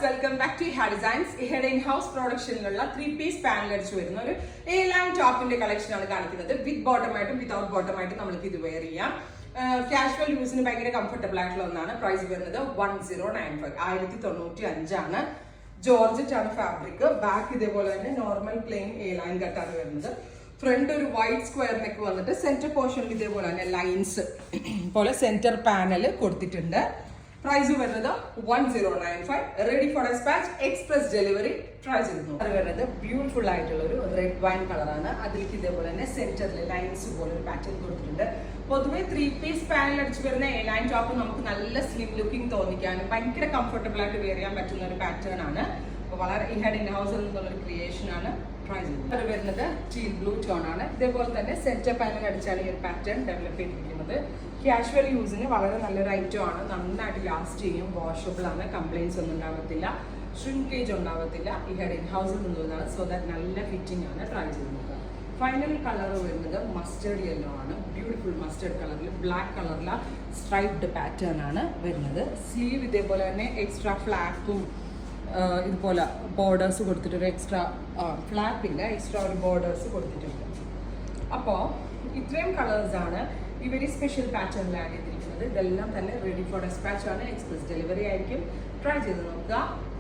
Welcome back to ഹാ designs. ഇഹയുടെ in house പ്രൊഡക്ഷനിലുള്ള 3-piece പാനൽ അടിച്ചു വരുന്ന ഒരു A-line ടോപ്പിന്റെ കളക്ഷൻ ആണ് കാണിക്കുന്നത്. വിത്ത് ബോട്ടമായിട്ടും വിത്തൗട്ട് ബോട്ടമായിട്ടും നമുക്ക് ഇത് വെയർ ചെയ്യാം. കാഷ്വൽ യൂസിന് ഭയങ്കര കംഫർട്ടബിൾ ആയിട്ടുള്ള ഒന്നാണ്. പ്രൈസ് വരുന്നത് 1095, 1095 ആണ്. ജോർജറ്റ് ആണ് ഫാബ്രിക്. ബാക്ക് ഇതേപോലെ തന്നെ നോർമൽ പ്ലെയിൻ A-line കട്ടാണ് വരുന്നത്. ഫ്രണ്ട് ഒരു വൈറ്റ് സ്ക്വയർ നെക്ക് വന്നിട്ട് സെന്റർ പോർഷനിൽ ഇതേപോലെ തന്നെ ലൈൻസ് പോലെ സെന്റർ പാനൽ കൊടുത്തിട്ടുണ്ട്. പ്രൈസ് വരുന്നത് 1095, ready for dispatch, express delivery. Try ചെയ്തു. അത് വരുന്നത് ബ്യൂട്ടിഫുൾ ആയിട്ടുള്ള ഒരു റെഡ് വൈൻ കളറാണ്. അതിലേക്ക് ഇതേപോലെ തന്നെ സെന്ററിൽ ലൈൻസ് പോലെ ഒരു പാറ്റേൺ കൊടുത്തിട്ടുണ്ട്. പൊതുവെ 3-piece പാനൽ അടിച്ച് വരുന്ന A-line ടോപ്പ് നമുക്ക് നല്ല സ്ലിം ലുക്കിംഗ് തോന്നിക്കാനും ഭയങ്കര കംഫർട്ടബിൾ ആയിട്ട് വെയർ ചെയ്യാൻ പറ്റുന്ന ഒരു പാറ്റേൺ ആണ്. വളരെ ഇഹയുടെ ഇൻ ഹൗസിൽ നിന്നുള്ള ഒരു ക്രിയേഷൻ ആണ്. ട്രൈ ചെയ്തത്. അത് വരുന്നത് ടീൽ ബ്ലൂ ടോൺ ആണ്. ഇതേപോലെ തന്നെ സെന്റർ പാനൽ അടിച്ചാണ് ഈ ഒരു പാറ്റേൺ ഡെവലപ്പ് ചെയ്തിരിക്കുന്നത്. കാഷ്വൽ യൂസിന് വളരെ നല്ലൊരു ഐറ്റം ആണ്. നന്നായിട്ട് ലാസ്റ്റ് ചെയ്യും. വാഷബിൾ ആണ്. കംപ്ലൈൻറ്റ്സ് ഒന്നും ഉണ്ടാകത്തില്ല. ഷ്രിങ്കേജ് ഉണ്ടാകത്തില്ല. ഇഹയുടെ ഇൻ ഹൗസിൽ നിന്നുള്ളതാണ്. സോ ദാറ്റ് നല്ല ഫിറ്റിംഗ് ആണ്. ട്രൈ ചെയ്ത് നോക്കുക. ഫൈനൽ കളർ വരുന്നത് മസ്റ്റേർഡ് യെല്ലോ ആണ്. ബ്യൂട്ടിഫുൾ മസ്റ്റേർഡ് കളറിൽ ബ്ലാക്ക് കളറിലെ സ്ട്രൈപ്ഡ് പാറ്റേൺ ആണ് വരുന്നത്. സ്ലീവ് ഇതേപോലെ തന്നെ എക്സ്ട്രാ ഫ്ലാപ്പും ഇതുപോലെ ബോർഡേഴ്സ് കൊടുത്തിട്ട് ഒരു എക്സ്ട്രാ ഫ്ലാപ്പില്ല, എക്സ്ട്രാ ഒരു ബോർഡേഴ്സ് കൊടുത്തിട്ടുണ്ട്. അപ്പോൾ ഇത്രയും കളേഴ്സാണ് ഈ വെരി സ്പെഷ്യൽ പാറ്റേണിൽ ആഡ് ചെയ്തിരിക്കുന്നത്. ഇതെല്ലാം തന്നെ റെഡി ഫോർ ഡെസ്പാച്ച് ആണ്. എക്സ്പ്രസ് ഡെലിവറി ആയിരിക്കും. ട്രൈ ചെയ്ത് നോക്കുക.